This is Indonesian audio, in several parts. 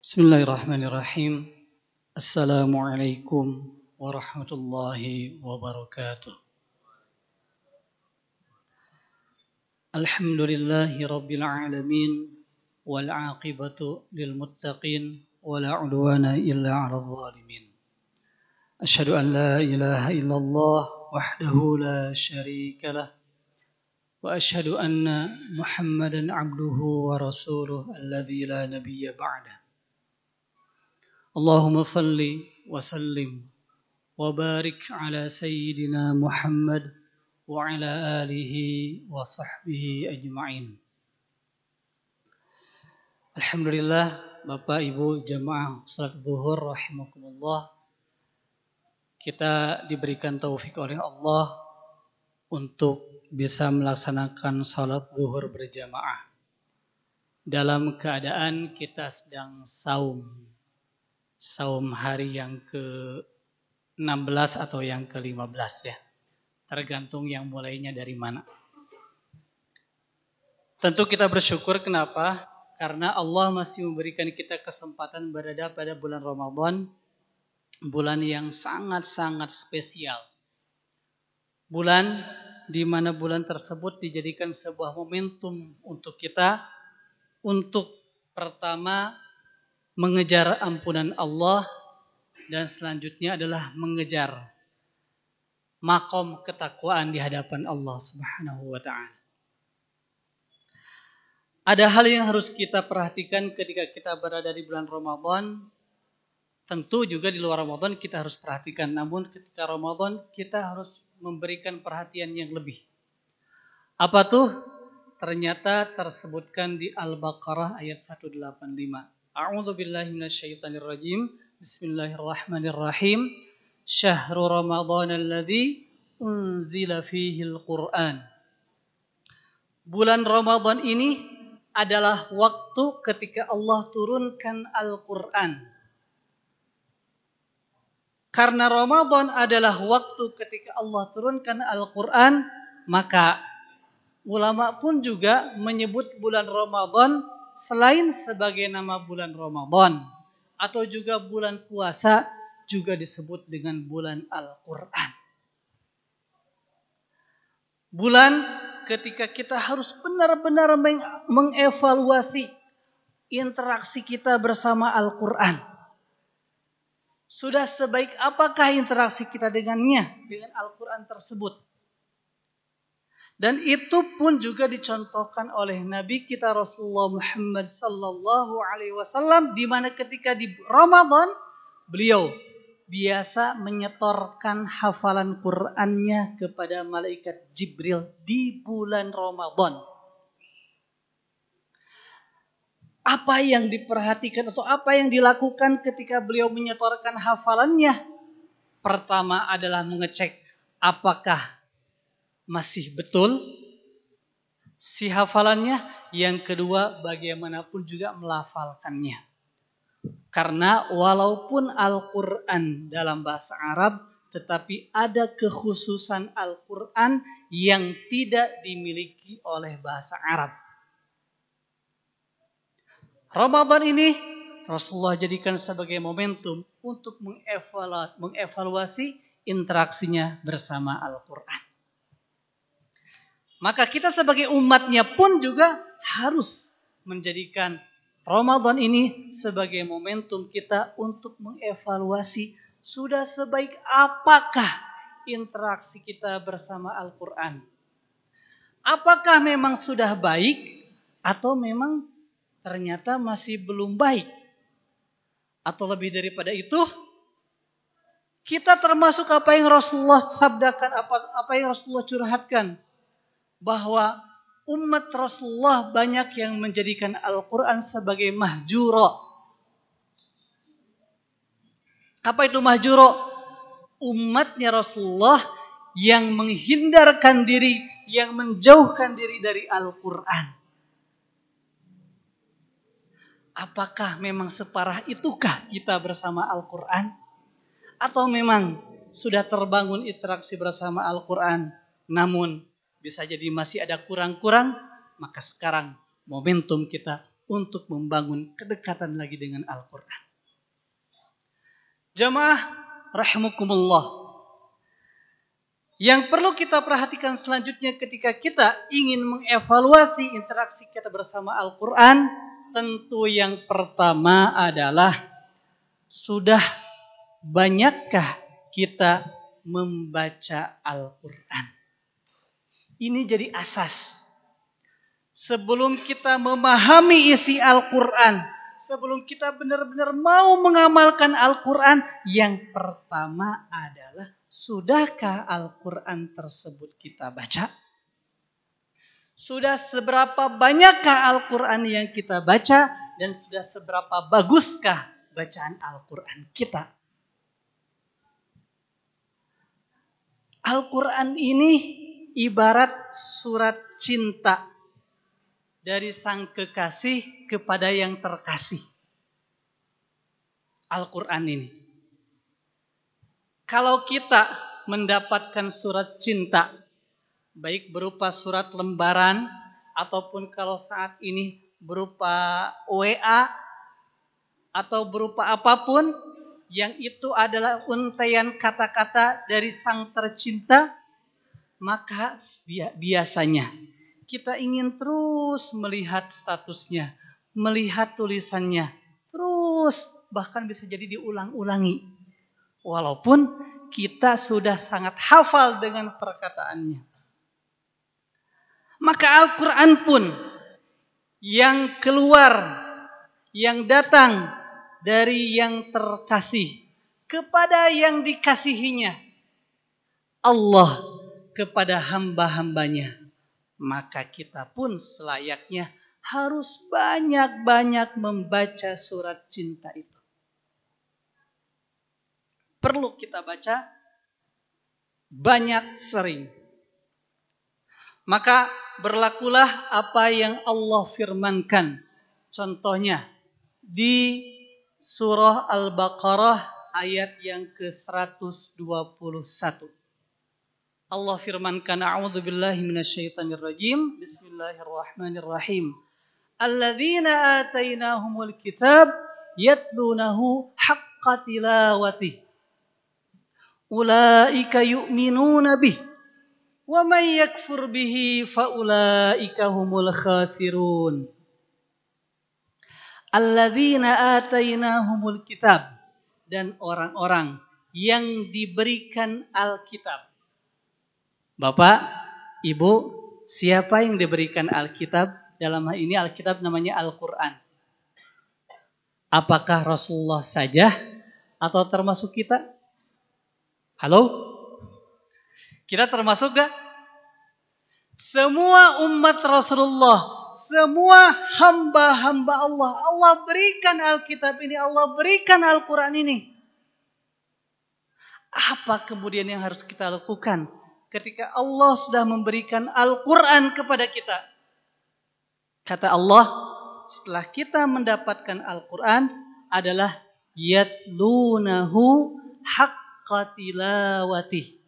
Bismillahirrahmanirrahim. Assalamualaikum warahmatullahi wabarakatuh. Alhamdulillahi rabbil alamin wal aqibatu lil muttaqin wala udwana illa 'alal zalimin. Asyhadu an la ilaha illallah wahdahu la syarika lah wa asyhadu anna Muhammadan 'abduhu wa rasuluhu alladzi la nabiyya ba'dah. Allahumma salli wa sallim wa barik ala sayyidina Muhammad wa ala alihi wa sahbihi ajma'in. Alhamdulillah, Bapak Ibu jamaah salat zuhur rahimakumullah. Kita diberikan taufik oleh Allah untuk bisa melaksanakan salat zuhur berjamaah dalam keadaan kita sedang saum hari yang ke-16 atau yang ke-15 ya. Tergantung yang mulainya dari mana. Tentu kita bersyukur, kenapa? Karena Allah masih memberikan kita kesempatan berada pada bulan Ramadan, bulan yang sangat-sangat spesial. Bulan di mana bulan tersebut dijadikan sebuah momentum untuk kita untuk pertama mengejar ampunan Allah, dan selanjutnya adalah mengejar makom ketakwaan di hadapan Allah Subhanahu wa ta'ala. Ada hal yang harus kita perhatikan ketika kita berada di bulan Ramadan. Tentu juga di luar Ramadan kita harus perhatikan, namun ketika Ramadan kita harus memberikan perhatian yang lebih. Apa tuh? Ternyata tersebutkan di Al-Baqarah ayat 185. A'udzu billahi minasyaitonir rajim. Bismillahirrahmanirrahim. Syahrul Ramadan alladzi unzila fihil Qur'an. Bulan Ramadan ini adalah waktu ketika Allah turunkan Al-Qur'an. Karena Ramadan adalah waktu ketika Allah turunkan Al-Qur'an, maka ulama pun juga menyebut bulan Ramadan selain sebagai nama bulan Ramadan atau juga bulan puasa, juga disebut dengan bulan Al-Quran. Bulan ketika kita harus benar-benar mengevaluasi interaksi kita bersama Al-Quran. Sudah sebaik apakah interaksi kita dengan Al-Quran tersebut? Dan itu pun juga dicontohkan oleh Nabi kita Rasulullah Muhammad sallallahu alaihi wasallam, di mana ketika di Ramadan beliau biasa menyetorkan hafalan Qur'annya kepada malaikat Jibril di bulan Ramadan. Apa yang diperhatikan atau apa yang dilakukan ketika beliau menyetorkan hafalannya? Pertama adalah mengecek apakah masih betul si hafalannya. Yang kedua, bagaimanapun juga melafalkannya. Karena walaupun Al-Quran dalam bahasa Arab, tetapi ada kekhususan Al-Quran yang tidak dimiliki oleh bahasa Arab. Ramadan ini Rasulullah jadikan sebagai momentum untuk mengevaluasi interaksinya bersama Al-Quran. Maka kita sebagai umatnya pun juga harus menjadikan Ramadan ini sebagai momentum kita untuk mengevaluasi sudah sebaik apakah interaksi kita bersama Al-Quran. Apakah memang sudah baik atau memang ternyata masih belum baik? Atau lebih daripada itu, kita termasuk apa yang Rasulullah sabdakan, apa yang Rasulullah curhatkan, bahwa umat Rasulullah banyak yang menjadikan Al-Quran sebagai mahjura. Apa itu mahjura? Umatnya Rasulullah yang menghindarkan diri, yang menjauhkan diri dari Al-Quran. Apakah memang separah itukah kita bersama Al-Quran? Atau memang sudah terbangun interaksi bersama Al-Quran, namun bisa jadi masih ada kurang-kurang? Maka sekarang momentum kita untuk membangun kedekatan lagi dengan Al-Quran. Jamaah rahimakumullah. Yang perlu kita perhatikan selanjutnya ketika kita ingin mengevaluasi interaksi kita bersama Al-Quran, tentu yang pertama adalah sudah banyakkah kita membaca Al-Quran? Ini jadi asas. Sebelum kita memahami isi Al-Quran, sebelum kita benar-benar mau mengamalkan Al-Quran, yang pertama adalah sudahkah Al-Quran tersebut kita baca? Sudah seberapa banyakkah Al-Quran yang kita baca? Dan sudah seberapa baguskah bacaan Al-Quran kita? Al-Quran ini ibarat surat cinta dari sang kekasih kepada yang terkasih. Al-Quran ini. Kalau kita mendapatkan surat cinta, baik berupa surat lembaran, ataupun kalau saat ini berupa WA, atau berupa apapun, yang itu adalah untaian kata-kata dari sang tercinta, maka biasanya kita ingin terus melihat statusnya, melihat tulisannya, terus bahkan bisa jadi diulang-ulangi. Walaupun kita sudah sangat hafal dengan perkataannya. Maka Al-Quran pun yang keluar, yang datang dari yang terkasih kepada yang dikasihinya, Allah kepada hamba-hambanya, maka kita pun selayaknya harus banyak-banyak membaca surat cinta itu. Perlu kita baca banyak sering. Maka berlakulah apa yang Allah firmankan. Contohnya di surah Al-Baqarah ayat yang ke-121. Allah firmankan, a'udzubillahi minasyaitonirrajim. Bismillahirrahmanirrahim. Alladzina atainahumul kitab yatlunahu haqqa tilawatih. Ulaika yu'minuna bih. Wa may yakfur bihi fa ulaika humul khasirun. Alladzina atainahumul kitab, dan orang-orang yang diberikan Alkitab. Bapak, Ibu, siapa yang diberikan Alkitab? Dalam hal ini Alkitab namanya Al-Quran. Apakah Rasulullah saja atau termasuk kita? Halo? Kita termasuk gak? Semua umat Rasulullah, semua hamba-hamba Allah, Allah berikan Alkitab ini, Allah berikan Al-Quran ini. Apa kemudian yang harus kita lakukan ketika Allah sudah memberikan Al-Quran kepada kita? Kata Allah, setelah kita mendapatkan Al-Quran adalah yatlunahu haqqa tilawatih,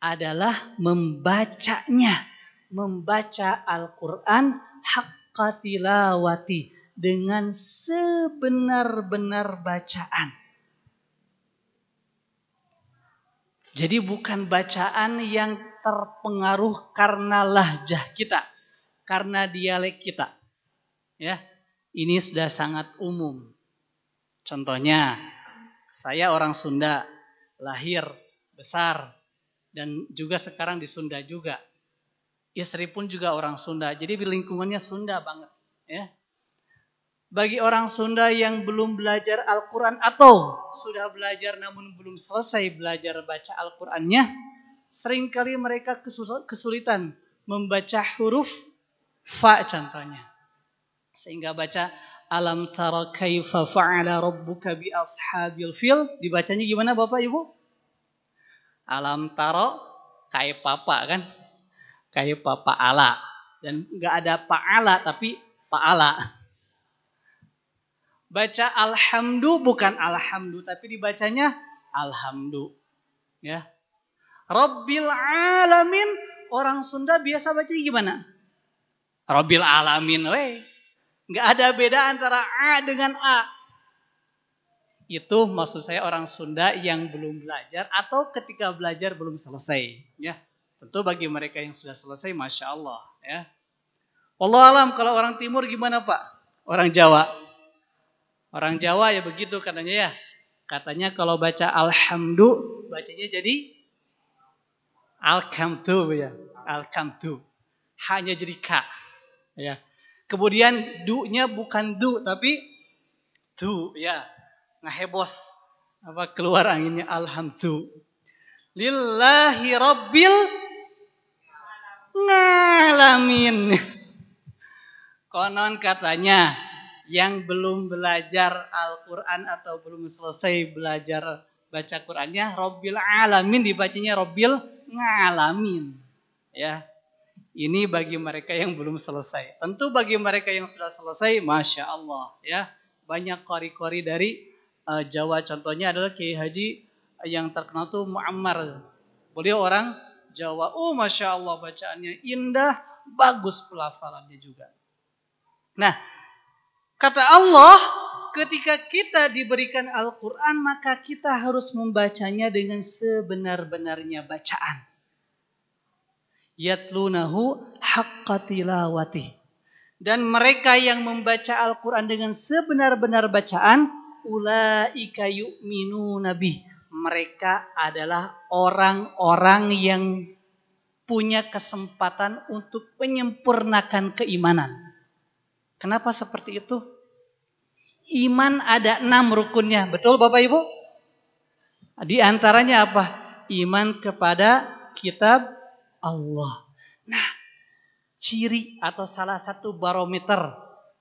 adalah membacanya, membaca Al-Quran haqqa tilawati, dengan sebenar-benar bacaan. Jadi bukan bacaan yang terpengaruh karena lahjah kita, karena dialek kita. Ya, ini sudah sangat umum. Contohnya, saya orang Sunda, lahir, besar, dan juga sekarang di Sunda juga. Istri pun juga orang Sunda, jadi lingkungannya Sunda banget. Ya. Bagi orang Sunda yang belum belajar Al-Quran atau sudah belajar namun belum selesai belajar baca Al-Qurannya, seringkali mereka kesulitan membaca huruf fa contohnya. Sehingga baca alam tara kaifa fa'ala rabbuka bi ashabil fil, dibacanya gimana Bapak Ibu? Alam tara kayak papa kan? Kayak papa ala, dan enggak ada pa'ala tapi pa'ala. Baca alhamdu bukan alhamdu tapi dibacanya alhamdu. Ya. Rabbil alamin, orang Sunda biasa baca gimana? Rabbil alamin we. Nggak ada beda antara A dengan A. Itu maksud saya orang Sunda yang belum belajar atau ketika belajar belum selesai. Ya, tentu bagi mereka yang sudah selesai, masya Allah. Ya, wallahu alam. Kalau orang Timur gimana Pak? Orang Jawa. Orang Jawa ya begitu katanya ya. Katanya kalau baca alhamdu, bacanya jadi alkamdu ya. Alkamdu. Hanya jadi K. Ya. Kemudian du-nya bukan du tapi du ya. Ngehebos. Apa keluar anginnya alhamdu. Lillahi rabbil ngalamin. Konon katanya yang belum belajar Al-Quran atau belum selesai belajar baca Qurannya, Rabbil Alamin dibacanya Rabbil Ngalamin. Ya, ini bagi mereka yang belum selesai. Tentu bagi mereka yang sudah selesai, masya Allah. Ya, banyak qori-qori dari Jawa. Contohnya adalah Kiai Haji yang terkenal tuh Muammar. Beliau orang Jawa. Oh, masya Allah bacaannya indah, bagus pelafalannya juga. Nah, kata Allah, ketika kita diberikan Al-Quran, maka kita harus membacanya dengan sebenar-benarnya bacaan. Yatlunahu haqqa tilawati. Dan mereka yang membaca Al-Quran dengan sebenar-benar bacaan, ulaika yu'minuna bih. Mereka adalah orang-orang yang punya kesempatan untuk menyempurnakan keimanan. Kenapa seperti itu? Iman ada 6 rukunnya. Betul Bapak Ibu? Di antaranya apa? Iman kepada kitab Allah. Nah, ciri atau salah satu barometer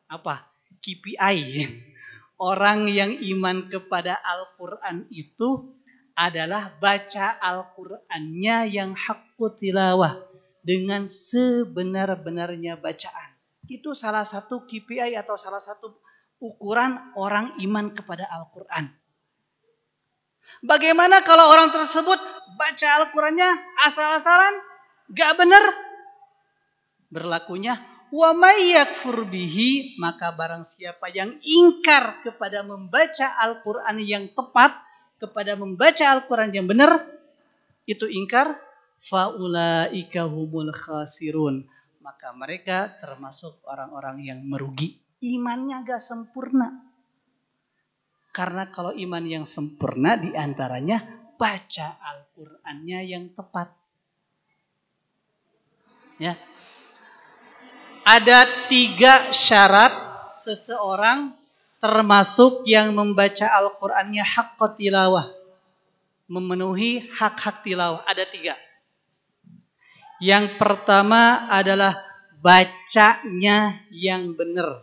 apa? KPI. Orang yang iman kepada Al-Quran itu adalah baca Al-Qurannya yang haqqu tilawah. Dengan sebenar-benarnya bacaan. Itu salah satu KPI atau salah satu ukuran orang iman kepada Al-Quran. Bagaimana kalau orang tersebut baca Al-Qurannya asal-asalan, gak benar? Berlakunya wa may yakfur bihi, maka barang siapa yang ingkar kepada membaca Al-Quran yang tepat, kepada membaca Al-Quran yang benar, itu ingkar, faulaika humul khasirun. Maka mereka termasuk orang-orang yang merugi. Imannya gak sempurna. Karena kalau iman yang sempurna diantaranya baca Al-Qur'annya yang tepat. Ya. Ada 3 syarat seseorang termasuk yang membaca Al-Qur'annya haqqa tilawah. Memenuhi hak-hak tilawah. Ada 3. Yang pertama adalah bacanya yang benar.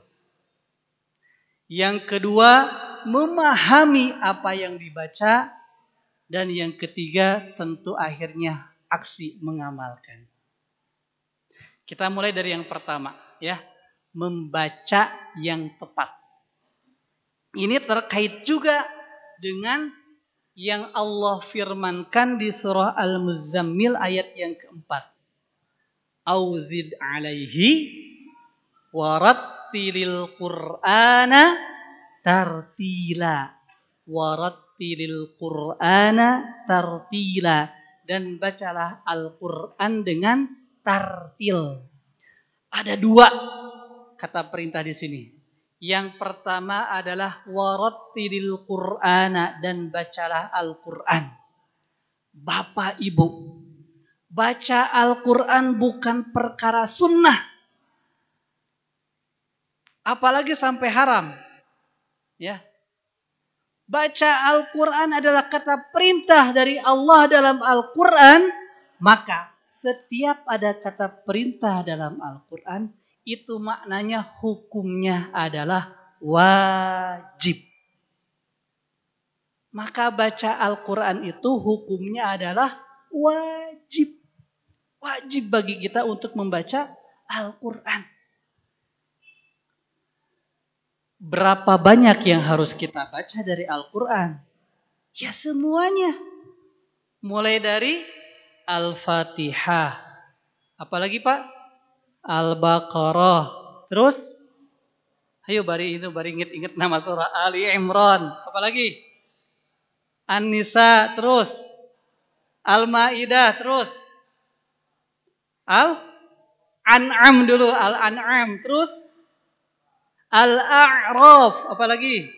Yang kedua, memahami apa yang dibaca. Dan yang ketiga, tentu akhirnya aksi mengamalkan. Kita mulai dari yang pertama, ya. Membaca yang tepat. Ini terkait juga dengan yang Allah firmankan di surah Al-Muzammil ayat yang keempat. Auzid alaihi warattilil Qur'ana tartila. Warattilil Qur'ana tartila. Dan bacalah Al-Quran dengan tartil. Ada 2 kata perintah di sini. Yang pertama adalah warattilil Qur'ana, dan bacalah Al-Quran. Bapak Ibu, baca Al-Quran bukan perkara sunnah. Apalagi sampai haram. Ya. Baca Al-Quran adalah kata perintah dari Allah dalam Al-Quran. Maka setiap ada kata perintah dalam Al-Quran, itu maknanya hukumnya adalah wajib. Maka baca Al-Quran itu hukumnya adalah wajib. Wajib bagi kita untuk membaca Al-Quran. Berapa banyak yang harus kita baca dari Al-Quran? Ya semuanya. Mulai dari Al-Fatihah. Apalagi Pak? Al-Baqarah. Terus Ayo bari inget-inget nama surah Ali Imran. Apalagi? An-Nisa terus. Al-Maidah terus. Al-An'am dulu, Al-An'am terus. Al-A'raf, apalagi?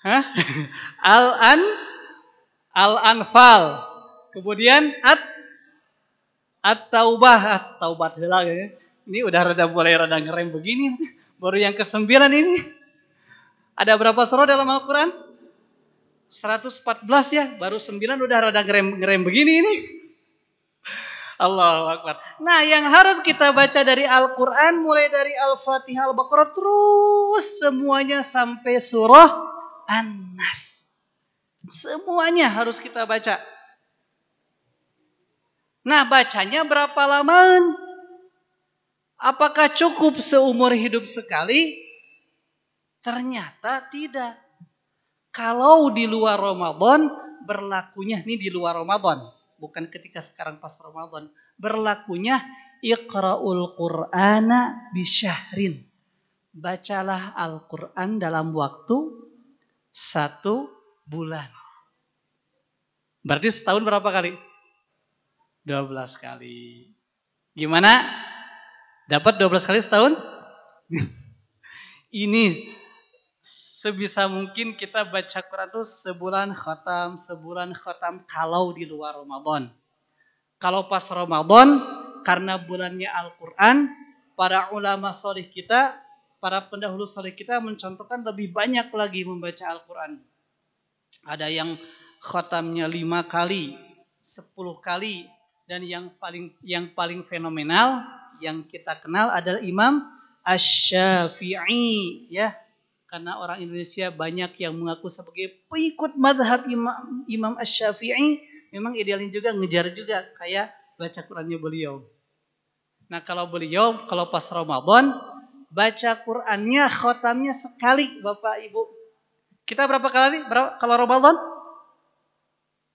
Hah? Al-Anfal. Kemudian At-Taubah, Taubat heula ya. Ini udah mulai rada ngerem begini. Baru yang ke-9 ini. Ada berapa surah dalam Al-Qur'an? 114 ya, baru 9 udah rada ngerem begini ini. Allahu Akbar. Nah, yang harus kita baca dari Al-Qur'an mulai dari Al-Fatihah, Al-Baqarah terus semuanya sampai surah An-Nas. Semuanya harus kita baca. Nah, bacanya berapa lama? Apakah cukup seumur hidup sekali? Ternyata tidak. Kalau di luar Ramadan, berlakunya, ini di luar Ramadan, bukan ketika sekarang pas Ramadan, berlakunya Iqra'ul Qur'ana bisyahrin. Bacalah Al-Quran dalam waktu 1 bulan. Berarti setahun berapa kali? 12 kali. Gimana? Dapat 12 kali setahun? Ini sebisa mungkin kita baca Quran itu sebulan khatam kalau di luar Ramadan. Kalau pas Ramadan, karena bulannya Al-Quran, para ulama sholih kita, para pendahulu sholih kita mencontohkan lebih banyak lagi membaca Al-Quran. Ada yang khatamnya 5 kali, 10 kali, dan yang paling fenomenal yang kita kenal adalah Imam Asy-Syafi'i, ya. Karena orang Indonesia banyak yang mengaku sebagai pengikut mazhab Imam Asy-Syafi'i, memang idealnya juga ngejar juga kayak baca Qur'annya beliau. Nah, kalau pas Ramadan baca Qur'annya khatamnya sekali, Bapak Ibu. Kita berapa kali kalau Ramadan?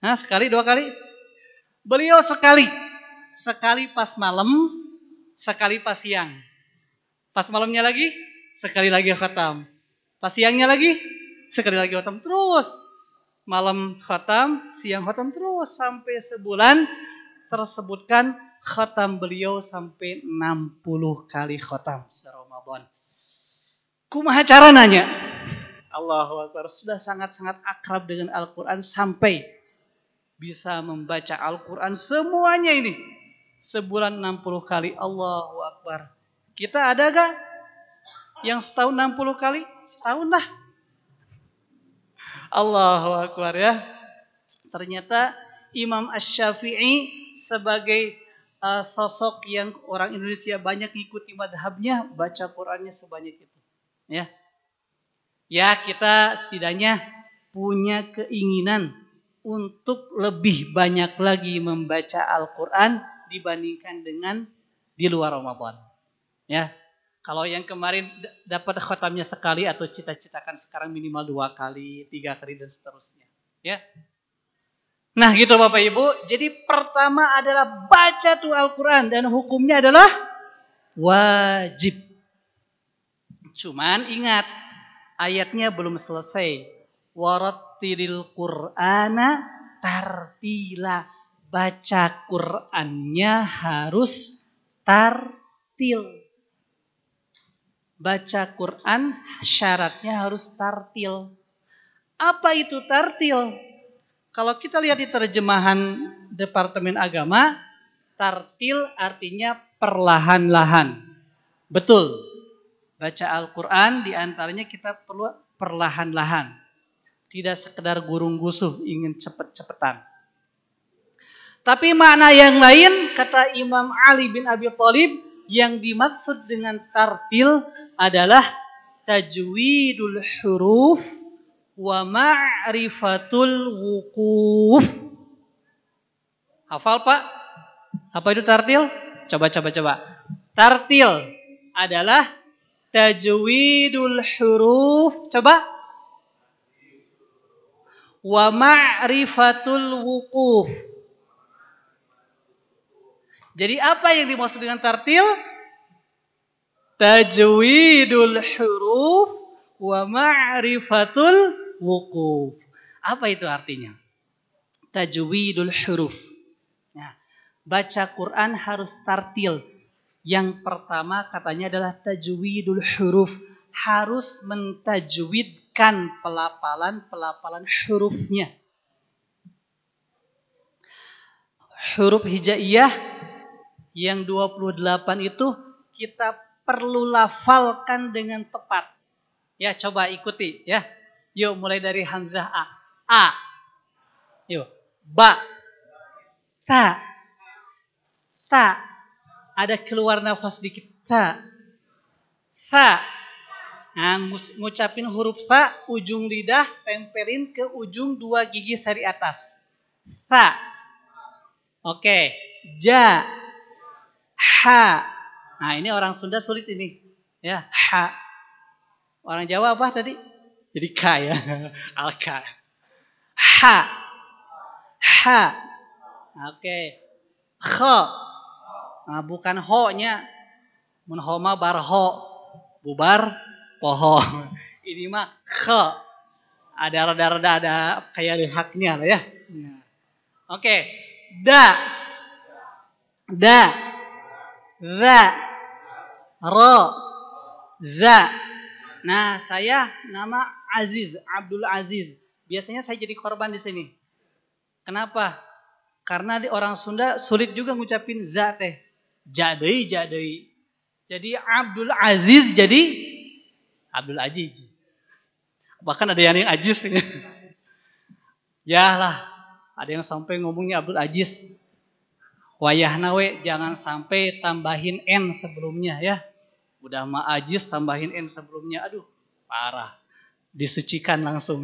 Nah, sekali, 2 kali? Beliau sekali. Sekali pas malam, sekali pas siang. Pas malamnya lagi, sekali lagi khatam. Pas siangnya lagi, sekali lagi khatam. Terus malam khatam, siang khatam, terus sampai sebulan. Tersebutkan khatam beliau sampai 60 kali khatam se-Ramadan. Kumaha cara nanya? Allahu Akbar, sudah sangat-sangat akrab dengan Al-Quran sampai bisa membaca Al-Quran semuanya ini. Sebulan 60 kali. Allahu Akbar. Kita ada gak yang setahun 60 kali? Setahun lah. Allahu Akbar ya. Ternyata Imam Asy-Syafi'i sebagai sosok yang orang Indonesia banyak ngikuti madhabnya, baca Qur'annya sebanyak itu. Ya, kita setidaknya punya keinginan untuk lebih banyak lagi membaca Al-Quran dibandingkan dengan di luar Ramadan. Ya, kalau yang kemarin dapat khatamnya sekali atau cita-citakan sekarang minimal 2 kali, 3 kali dan seterusnya. Ya. Nah, gitu Bapak Ibu. Jadi pertama adalah baca tuh Al-Quran dan hukumnya adalah wajib. Cuman ingat, ayatnya belum selesai. Warattilil Qur'ana tartila. Baca Qur'annya harus tartil. Baca Qur'an syaratnya harus tartil. Apa itu tartil? Kalau kita lihat di terjemahan Departemen Agama, tartil artinya perlahan-lahan. Betul. Baca Al-Quran diantaranya kita perlu perlahan-lahan. Tidak sekedar gurung-gusuh ingin cepet-cepetan. Tapi makna yang lain, kata Imam Ali bin Abi Thalib, yang dimaksud dengan tartil adalah tajwidul huruf wa ma'rifatul wuquf. Hafal Pak? Apa itu tartil? Coba. Tartil adalah tajwidul huruf. Coba. Wa ma'rifatul wuquf. Jadi apa yang dimaksud dengan tartil? tajwidul huruf wa ma'rifatul wuquf. Apa itu artinya? Tajwidul huruf. Nah, baca Quran harus tartil. Yang pertama katanya adalah tajwidul huruf. Harus mentajwidkan pelafalan hurufnya. Huruf hijaiyah yang 28 itu kita perlu lafalkan dengan tepat. Ya, coba ikuti ya. Yuk mulai dari hamzah A. A. Yuk. Ba. Ta. Ta. Ada keluar nafas dikit. Ta. Fa. Nah, ngucapin huruf fa, ujung lidah tempelin ke ujung 2 gigi sari atas. Fa. Oke. Ja. Ha. Nah, ini orang Sunda sulit ini. Ya, ha. Orang Jawa apa tadi? Jadi K ya. Alka. Ha. Ha. Oke. Kho. Nah, bukan ho-nya. Mun ho mah barho. Bubar poho. Ini mah kho. Ada rada-rada ada kayak lihaknya lah ya. Oke. Da. Da. Za. Ro. Za. Nah, saya nama Aziz, Abdul Aziz. Biasanya saya jadi korban di sini. Kenapa? Karena di orang Sunda sulit juga ngucapin za teh. Jadei. Jadi Abdul Aziz jadi Abdul Aziz. Bahkan ada yang Aziz. Ya lah, ada yang sampai ngomongnya Abdul Aziz. Wayahna we jangan sampai tambahin N sebelumnya ya. Udah mah Aziz tambahin N sebelumnya. Aduh, parah. Disucikan langsung.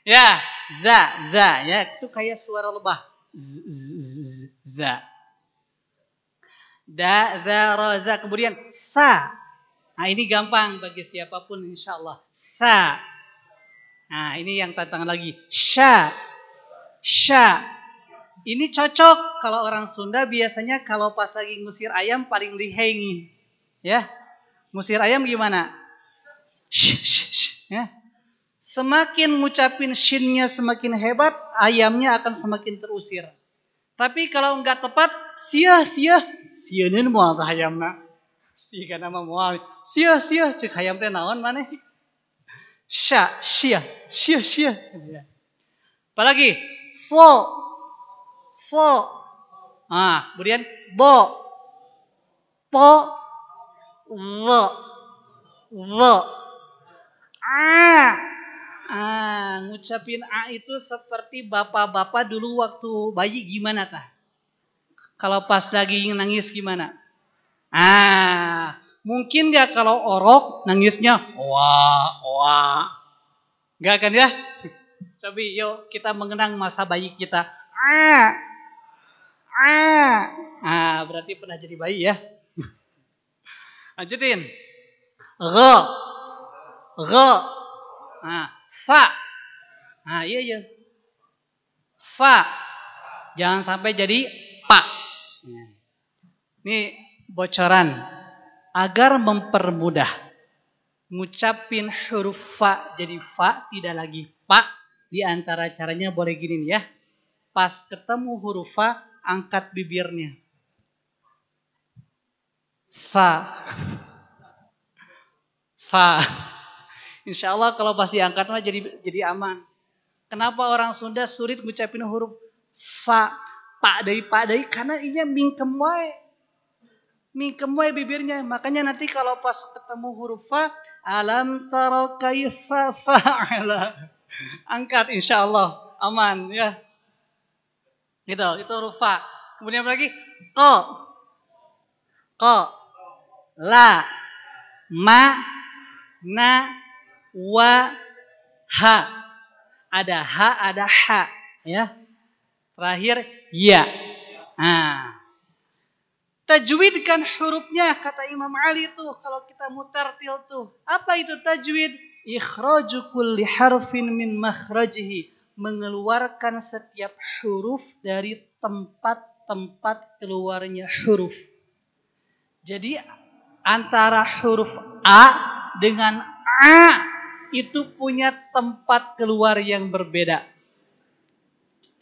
Ya, za ya, itu kayak suara lebah. Za. Da, za, ra, za. Kemudian sa. Nah, ini gampang bagi siapapun insyaallah. Sa. Nah, ini yang tantangan lagi. Sya. Ini cocok kalau orang Sunda biasanya kalau pas lagi ngusir ayam paling lihengin. Ya. Ngusir ayam gimana? Ya. Semakin ngucapin shinnya semakin hebat, ayamnya akan semakin terusir. Tapi kalau enggak tepat, sia-sia-sia moal teh ayamna. Si kana mah moal. Sia-sia ceuk hayam teh naon maneh? Sia. Apalagi so. Ah, kemudian bo. Po. Wo. Ngucapin A itu seperti bapak-bapak dulu waktu bayi gimana tah? Kalau pas lagi nangis gimana? Mungkin gak kalau orok nangisnya wah. Gak kan ya? Coba yuk kita mengenang masa bayi kita. Berarti pernah jadi bayi ya. Lanjutin. Gho. Fa. Iya. Fa. Jangan sampai jadi pa. Ini bocoran. Agar mempermudah ngucapin huruf fa jadi fa, tidak lagi pa. Di antara caranya boleh gini nih ya. Pas ketemu huruf fa, angkat bibirnya. Fa. Insya Allah kalau pas diangkat mah jadi aman. Kenapa orang Sunda sulit ngucapin huruf fa? Pak dai karena ini mingkem wae bibirnya. Makanya nanti kalau pas ketemu huruf fa, alam tara kaifa fa'ala. Angkat insya Allah aman ya. Gitu, itu huruf fa. Kemudian lagi ko, la, ma, na, wa, ha. Ada ha, ada ha, ya. Terakhir ya. Tajwidkan hurufnya kata Imam Ali tuh kalau kita mutartil tuh. Apa itu tajwid? Ikhraju kulli harfin min makhrajihi, mengeluarkan setiap huruf dari tempat-tempat keluarnya huruf. Jadi antara huruf A dengan A itu punya tempat keluar yang berbeda.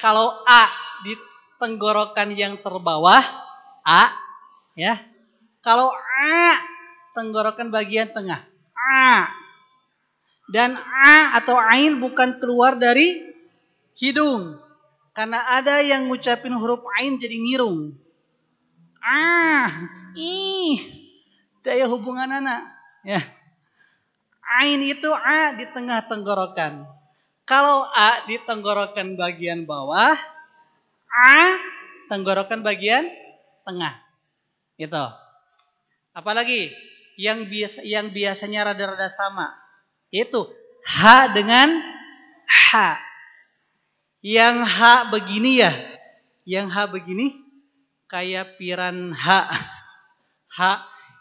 Kalau A di tenggorokan yang terbawah, A, ya. Kalau A tenggorokan bagian tengah, A. Dan A atau Ain bukan keluar dari hidung. Karena ada yang ngucapin huruf Ain jadi ngirung. Daya hubungan anak. Ya. Ain itu A di tengah tenggorokan. Kalau A di tenggorokan bagian bawah, A tenggorokan bagian tengah. Gitu. Apalagi yang biasanya rada-rada sama. Itu H dengan H. Yang H begini ya. Yang H begini kayak piranha. H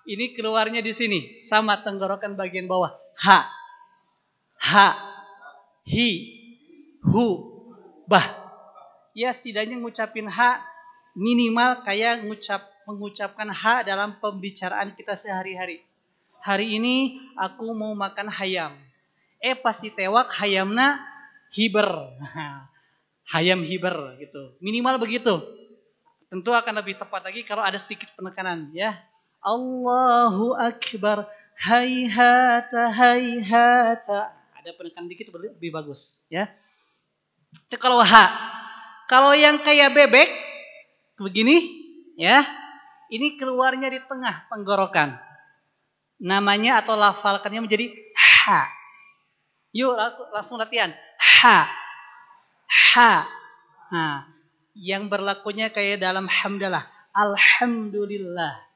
ini keluarnya di sini sama tenggorokan bagian bawah. H. H. Hi. Hu. Bah. Ya setidaknya ngucapin H minimal kayak mengucapkan H dalam pembicaraan kita sehari-hari. Hari ini aku mau makan hayam. Pasti tewak hayamna hiber. Hayam hiber gitu. Minimal begitu. Tentu akan lebih tepat lagi kalau ada sedikit penekanan ya. Allahu Akbar. Hayhata hayhata. Ada penekanan dikit lebih bagus ya. Itu kalau H. Kalau yang kayak bebek begini ya. Ini keluarnya di tengah tenggorokan. Namanya atau lafalkannya menjadi H. Yuk langsung latihan. H. H. Nah, yang berlakunya kayak dalam hamdalah. Alhamdulillah.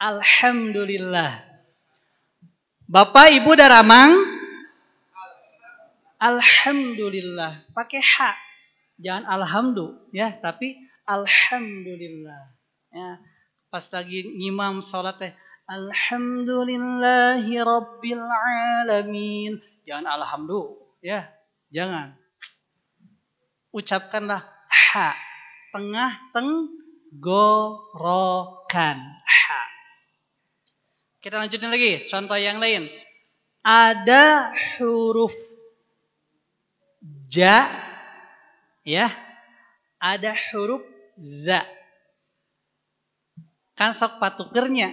Alhamdulillah. Bapak Ibu Daramang. Alhamdulillah. Pakai H. Jangan alhamdulillah ya, tapi alhamdulillah. Ya, pas lagi ngimam salat teh alhamdulillahi rabbil alamin. Jangan alhamdulillah ya. Jangan. Ucapkanlah H. Tengah tenggorokan. H. Kita lanjutin lagi. Contoh yang lain. Ada huruf Ja. Ya. Ada huruf za. Kan sok patukernya.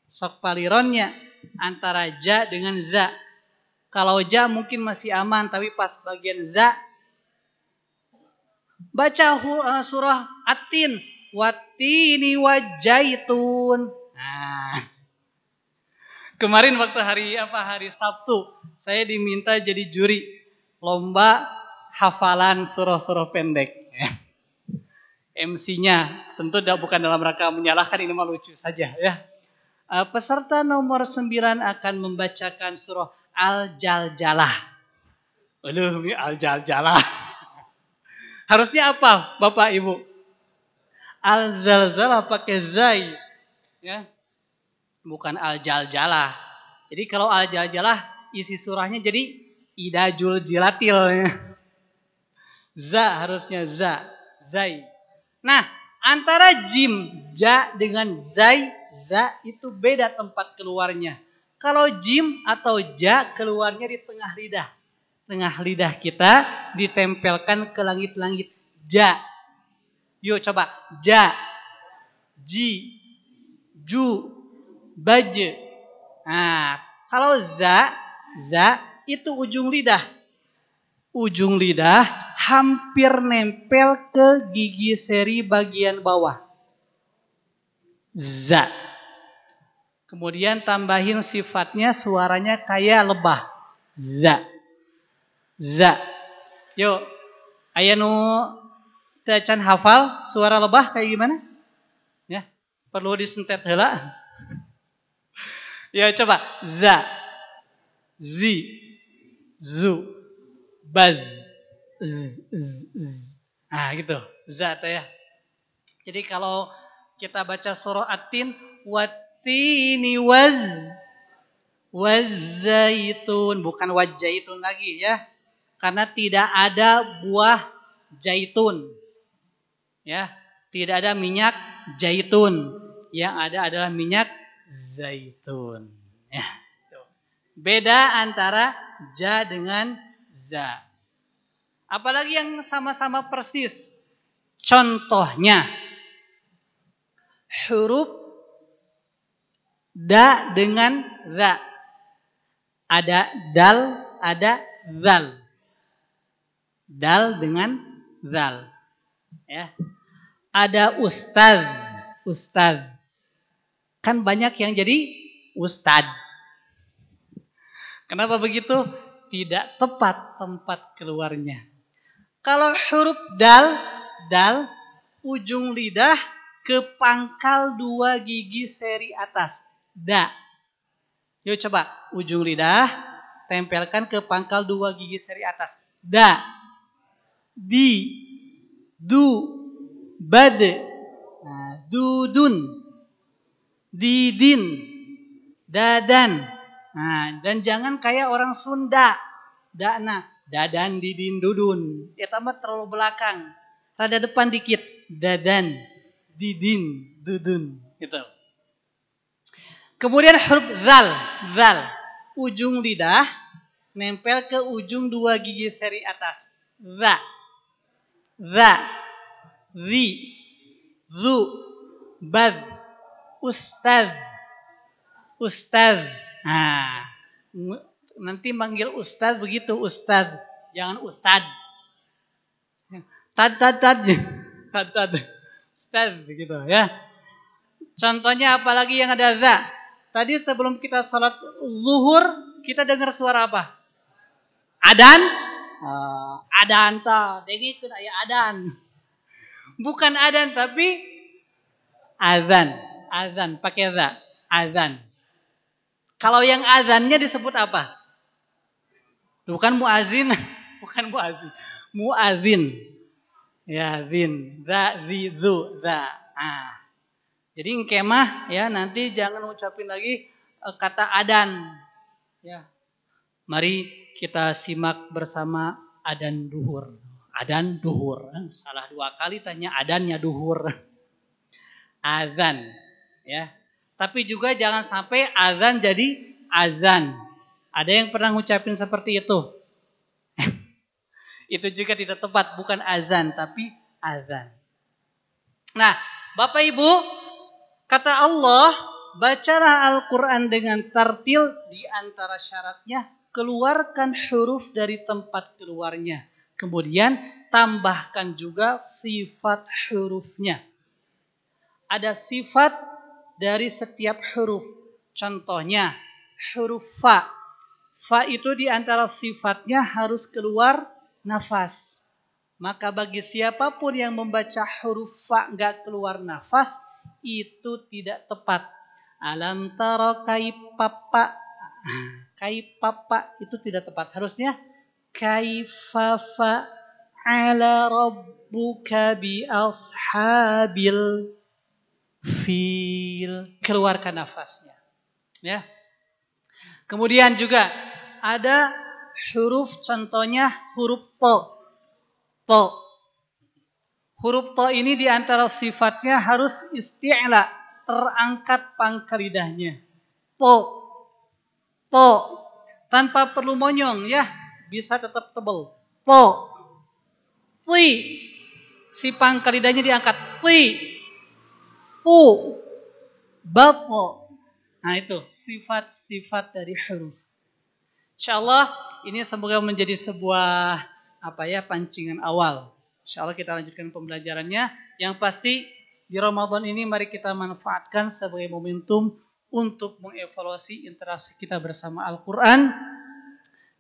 Sok palironnya. Antara ja dengan za. Kalau ja mungkin masih aman. Tapi pas bagian za. Baca surah At-Tin. Wattini wajaitun. Nah. Kemarin waktu hari Sabtu. Saya diminta jadi juri. Lomba hafalan surah-surah pendek. MC-nya tentu bukan dalam rangka menyalahkan, ini mah lucu saja ya. Peserta nomor 9 akan membacakan surah Al-Jaljalah. Aduh, ini Al-Jaljalah. Harusnya apa Bapak Ibu? Al-Zalzalah pakai zai. Ya. Bukan Al-Jaljalah. Jadi kalau Al-Jaljalah isi surahnya jadi Idajul Jilatil. Za harusnya za. Zai. Nah, antara jim, ja dengan zai, za itu beda tempat keluarnya. Kalau jim atau ja keluarnya di tengah lidah. Tengah lidah kita ditempelkan ke langit-langit. Ja. Yuk coba. Ja. Ji. Ju. Baje. Nah, kalau za itu ujung lidah. Ujung lidah hampir nempel ke gigi seri bagian bawah. Za. Kemudian tambahin sifatnya suaranya kayak lebah. Za. Za. Yuk. Aya nu teu can hafal suara lebah kayak gimana? Ya, perlu disentet heula. Ya coba. Za. Zi. Zu. Baz. Nah gitu. Za ya. Jadi kalau kita baca surah At-Tin, wattini wazaitun, bukan wajaitun lagi ya. Karena tidak ada buah zaitun. Ya, tidak ada minyak zaitun. Yang ada adalah minyak zaitun. Ya. Beda antara ja dengan za. Apalagi yang sama-sama persis. Contohnya huruf da dengan za. Ada dal, ada zal. Dal dengan zal. Ya. Ada ustaz, ustaz. Kan banyak yang jadi ustad. Kenapa begitu? Tidak tepat tempat keluarnya. Kalau huruf dal, dal, ujung lidah ke pangkal 2 gigi seri atas. Da. Yuk coba, ujung lidah tempelkan ke pangkal 2 gigi seri atas. Da. Di. Du. Bad. Nah, dudun. Didin. Dadan. Nah, dan jangan kayak orang Sunda. Dakna, dadan, didin, dudun. Ya tambah terlalu belakang. Rada depan dikit. Dadan, didin, dudun. Gitu. Kemudian huruf zal. Zal. Ujung lidah nempel ke ujung 2 gigi seri atas. Za. Za. Zi. Zu. Bad. Ustaz. Ustaz. Nah, nanti manggil ustaz begitu, ustaz. Jangan ustad. Tad. Tad. Ustaz begitu ya. Contohnya apalagi yang ada za. Tadi sebelum kita sholat zuhur, kita dengar suara apa? Adan? Adan ta, dengikeun aya adan. Bukan adan tapi azan. Azan pakai za. Azan. Kalau yang azannya disebut apa? Bukan muazin, bukan muazin. Muazin. Ya, zin, za, zi, zu, za. Jadi kemah ya, nanti jangan ucapin lagi kata adan. Ya. Mari kita simak bersama adan duhur. Adan duhur. Salah 2 kali tanya adannya duhur. Azan. Ya. Tapi juga jangan sampai azan jadi azan. Ada yang pernah ngucapin seperti itu? Itu juga tidak tepat, bukan azan tapi azan. Nah, Bapak Ibu, kata Allah, bacalah Al-Quran dengan tartil. Di antara syaratnya, keluarkan huruf dari tempat keluarnya. Kemudian tambahkan juga sifat hurufnya. Ada sifat dari setiap huruf. Contohnya huruf fa. Fa itu di antara sifatnya harus keluar nafas. Maka bagi siapapun yang membaca huruf fa enggak keluar nafas, itu tidak tepat. Alam tara kaipapa. Kaipapa itu tidak tepat. Harusnya kaifafa ala rabbuka bi ashabil fil. Keluarkan nafasnya. Ya. Kemudian juga ada huruf, contohnya huruf to. To. Huruf to ini di antara sifatnya harus isti'la, terangkat pangkal lidahnya. To. To. Tanpa perlu monyong ya, bisa tetap tebal. To. Ti. Si pangkal lidahnya diangkat. Ti. Fu, bapo. Nah itu sifat-sifat dari huruf. InsyaAllah ini semoga menjadi sebuah pancingan awal. InsyaAllah kita lanjutkan pembelajarannya. Yang pasti di Ramadan ini mari kita manfaatkan sebagai momentum untuk mengevaluasi interaksi kita bersama Al-Quran.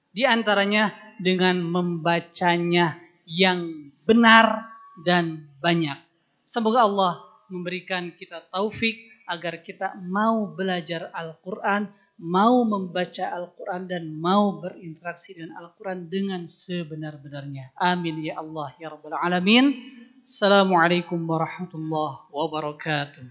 Di antaranya dengan membacanya yang benar dan banyak. Semoga Allah memberikan kita taufik agar kita mau belajar Al-Quran, mau membaca Al-Quran dan mau berinteraksi dengan Al-Quran dengan sebenar-benarnya. Amin ya Allah ya Rabbal Alamin. Assalamualaikum warahmatullahi wabarakatuh.